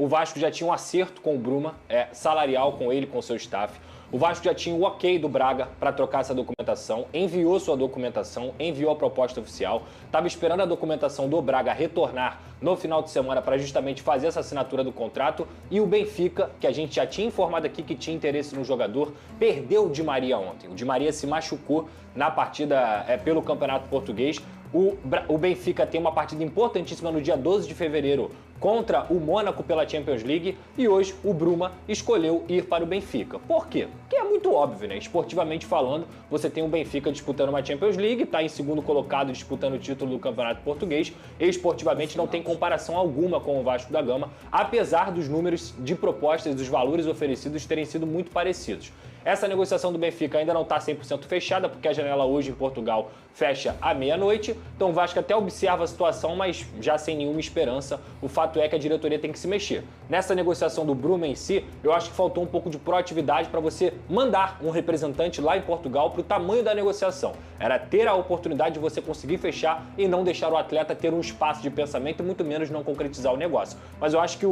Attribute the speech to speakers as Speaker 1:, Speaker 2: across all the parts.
Speaker 1: o Vasco já tinha um acerto com o Bruma, salarial com ele, com o seu staff. O Vasco já tinha o ok do Braga para trocar essa documentação, enviou sua documentação, enviou a proposta oficial, estava esperando a documentação do Braga retornar no final de semana para justamente fazer essa assinatura do contrato, e o Benfica, que a gente já tinha informado aqui que tinha interesse no jogador, perdeu o Di Maria ontem. O Di Maria se machucou na partida pelo Campeonato Português. O Benfica tem uma partida importantíssima no dia 12 de fevereiro contra o Mônaco pela Champions League, e hoje o Bruma escolheu ir para o Benfica. Por quê? Porque é muito óbvio, né? Esportivamente falando, você tem o Benfica disputando uma Champions League, está em segundo colocado disputando o título do Campeonato Português, e esportivamente não tem comparação alguma com o Vasco da Gama, apesar dos números de propostas e dos valores oferecidos terem sido muito parecidos. Essa negociação do Benfica ainda não está 100% fechada, porque a janela hoje em Portugal fecha à meia-noite. Então o Vasco até observa a situação, mas já sem nenhuma esperança. O fato é que a diretoria tem que se mexer. Nessa negociação do Bruma em si, eu acho que faltou um pouco de proatividade para você mandar um representante lá em Portugal para o tamanho da negociação. Era ter a oportunidade de você conseguir fechar e não deixar o atleta ter um espaço de pensamento e muito menos não concretizar o negócio. Mas eu acho que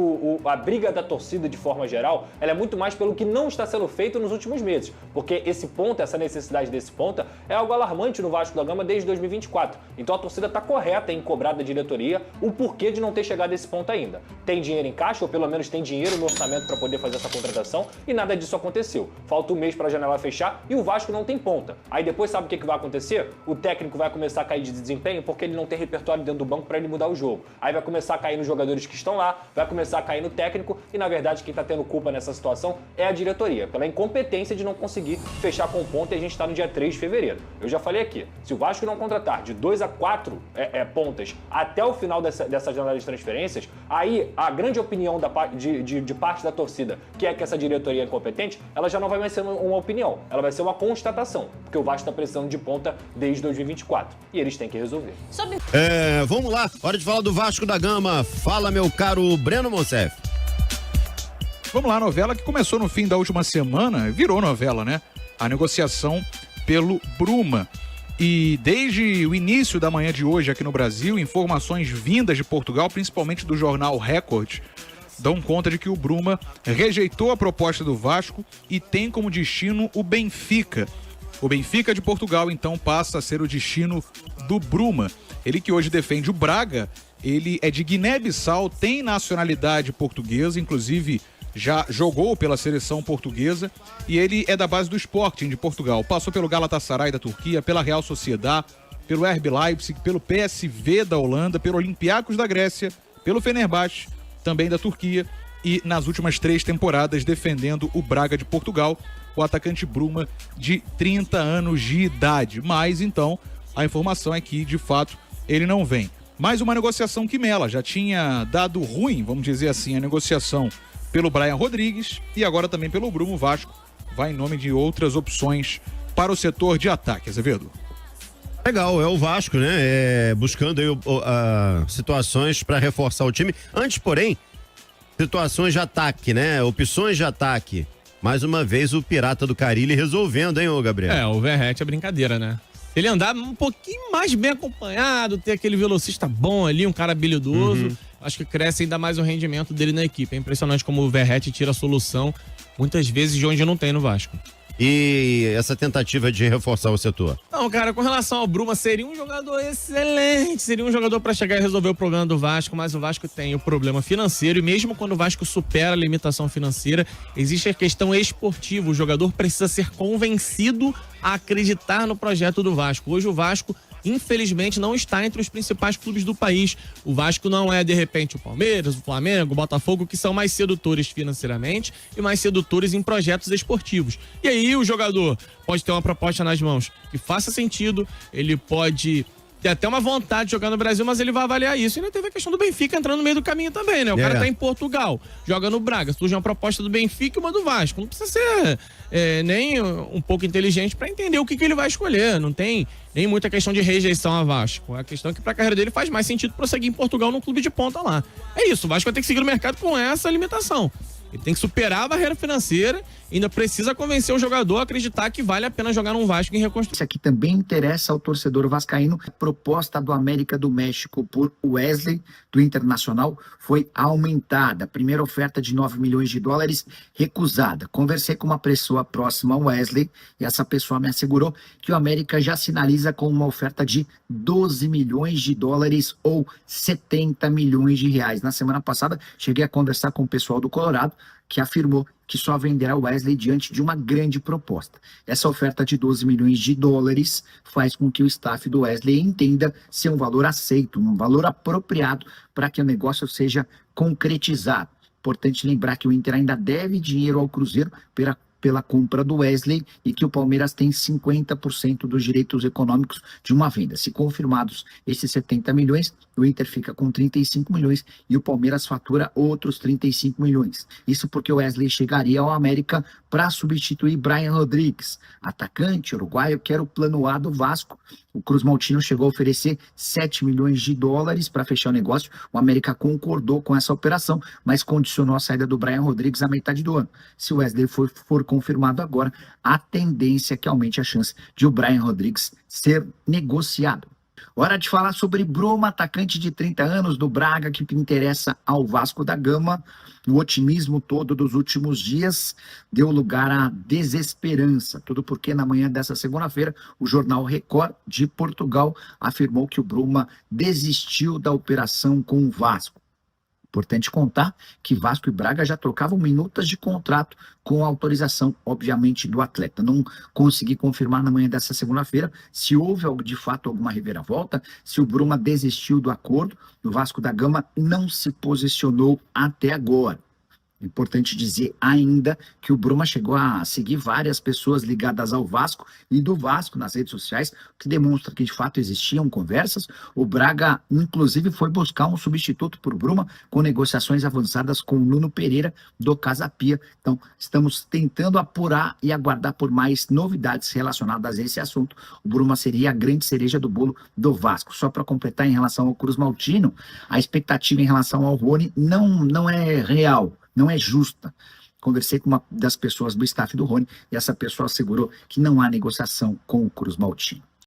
Speaker 1: a briga da torcida, de forma geral, ela é muito mais pelo que não está sendo feito nos últimos meses, porque esse ponto, essa necessidade desse ponta é algo alarmante no Vasco da Gama desde 2024. Então a torcida está correta em cobrar da diretoria o porquê de não ter chegado a esse ponto ainda. Tem dinheiro em caixa, ou pelo menos tem dinheiro no orçamento para poder fazer essa contratação, e nada disso aconteceu. Falta um mês para a janela fechar e o Vasco não tem ponta. Aí depois sabe o que vai acontecer? O técnico vai começar a cair de desempenho porque ele não tem repertório dentro do banco para ele mudar o jogo. Aí vai começar a cair nos jogadores que estão lá, vai começar a cair no técnico, e na verdade quem está tendo culpa nessa situação é a diretoria, pela incompetência de não conseguir fechar com ponta, e a gente está no dia 3 de fevereiro. Eu já falei aqui, se o Vasco não contratar de 2 a 4 pontas até o final dessa janela de transferências, aí a grande opinião de parte da torcida, que é que essa diretoria é incompetente, ela já não vai mais ser uma opinião, ela vai ser uma constatação, porque o Vasco está precisando de ponta desde 2024, e eles têm que resolver.
Speaker 2: Vamos lá, hora de falar do Vasco da Gama. Fala, meu caro Breno Monsef.
Speaker 3: Vamos lá, a novela que começou no fim da última semana, virou novela, né? A negociação pelo Bruma. E desde o início da manhã de hoje aqui no Brasil, informações vindas de Portugal, principalmente do jornal Record, dão conta de que o Bruma rejeitou a proposta do Vasco e tem como destino o Benfica. O Benfica de Portugal, então, passa a ser o destino do Bruma. Ele que hoje defende o Braga, ele é de Guiné-Bissau, tem nacionalidade portuguesa, inclusive já jogou pela seleção portuguesa, e ele é da base do Sporting de Portugal. Passou pelo Galatasaray da Turquia, pela Real Sociedad, pelo RB Leipzig, pelo PSV da Holanda, pelo Olympiacos da Grécia, pelo Fenerbahçe, também da Turquia, e nas últimas 3 temporadas defendendo o Braga de Portugal, o atacante Bruma, de 30 anos de idade. Mas então a informação é que de fato ele não vem. Mais uma negociação que mela, já tinha dado ruim, vamos dizer assim, a negociação pelo Brian Rodrigues, e agora também pelo Bruma. O Vasco vai em nome de outras opções para o setor de ataque, Azevedo.
Speaker 2: Legal, é o Vasco, né? Buscando aí situações para reforçar o time. Antes, porém, situações de ataque, né? Opções de ataque. Mais uma vez o Pirata do Carille resolvendo, hein, ô Gabriel?
Speaker 4: O Verratti é brincadeira, né? Ele andar um pouquinho mais bem acompanhado, ter aquele velocista bom ali, um cara habilidoso, acho que cresce ainda mais o rendimento dele na equipe. É impressionante como o Verratti tira a solução, muitas vezes, de onde não tem no Vasco.
Speaker 2: E essa tentativa de reforçar o setor?
Speaker 4: Não, cara, com relação ao Bruma, seria um jogador excelente, seria um jogador para chegar e resolver o problema do Vasco, mas o Vasco tem o problema financeiro, e mesmo quando o Vasco supera a limitação financeira, existe a questão esportiva. O jogador precisa ser convencido a acreditar no projeto do Vasco. Hoje o Vasco, infelizmente, não está entre os principais clubes do país. O Vasco não é, de repente, o Palmeiras, o Flamengo, o Botafogo, que são mais sedutores financeiramente e mais sedutores em projetos esportivos. E aí o jogador pode ter uma proposta nas mãos que faça sentido, ele pode ter até uma vontade de jogar no Brasil, mas ele vai avaliar isso. E ainda teve a questão do Benfica entrando no meio do caminho também, né? O cara tá em Portugal, joga no Braga, surge uma proposta do Benfica e uma do Vasco. Não precisa ser nem um pouco inteligente para entender o que ele vai escolher. Não tem nem muita questão de rejeição a Vasco. A questão é que pra carreira dele faz mais sentido prosseguir em Portugal num clube de ponta lá. É isso, o Vasco vai ter que seguir no mercado com essa limitação. Ele tem que superar a barreira financeira ainda precisa convencer o jogador a acreditar que vale a pena jogar num Vasco em reconstrução.
Speaker 5: Isso aqui também interessa ao torcedor vascaíno. A proposta do América do México por Wesley, do Internacional, foi aumentada. A primeira oferta de 9 milhões de dólares, recusada. Conversei com uma pessoa próxima ao Wesley e essa pessoa me assegurou que o América já sinaliza com uma oferta de 12 milhões de dólares ou 70 milhões de reais. Na semana passada, cheguei a conversar com o pessoal do Colorado, que afirmou que só venderá o Wesley diante de uma grande proposta. Essa oferta de 12 milhões de dólares faz com que o staff do Wesley entenda ser um valor aceito, um valor apropriado para que o negócio seja concretizado. Importante lembrar que o Inter ainda deve dinheiro ao Cruzeiro pela compra do Wesley e que o Palmeiras tem 50% dos direitos econômicos de uma venda. Se confirmados esses 70 milhões, o Inter fica com 35 milhões e o Palmeiras fatura outros 35 milhões. Isso porque o Wesley chegaria ao América para substituir Brian Rodrigues, atacante uruguaio que era o plano A do Vasco. O Cruz Maltino chegou a oferecer 7 milhões de dólares para fechar o negócio. O América concordou com essa operação, mas condicionou a saída do Brian Rodrigues à metade do ano. Se o Wesley for confirmado agora, a tendência é que aumente a chance de o Brian Rodrigues ser negociado. Hora de falar sobre Bruma, atacante de 30 anos do Braga, que interessa ao Vasco da Gama. O otimismo todo dos últimos dias deu lugar à desesperança. Tudo porque na manhã dessa segunda-feira, o jornal Record de Portugal afirmou que o Bruma desistiu da operação com o Vasco. Importante contar que Vasco e Braga já trocavam minutas de contrato com a autorização, obviamente, do atleta. Não consegui confirmar na manhã dessa segunda-feira se houve de fato alguma reviravolta, se o Bruma desistiu do acordo. O Vasco da Gama não se posicionou até agora. Importante dizer ainda que o Bruma chegou a seguir várias pessoas ligadas ao Vasco e do Vasco nas redes sociais, o que demonstra que de fato existiam conversas. O Braga, inclusive, foi buscar um substituto para o Bruma com negociações avançadas com o Nuno Pereira do Casa Pia. Então, estamos tentando apurar e aguardar por mais novidades relacionadas a esse assunto. O Bruma seria a grande cereja do bolo do Vasco. Só para completar em relação ao Cruz Maltino, a expectativa em relação ao Rony não é real. Não é justa. Conversei com uma das pessoas do staff do Rony e essa pessoa assegurou que não há negociação com o Cruz Maltino.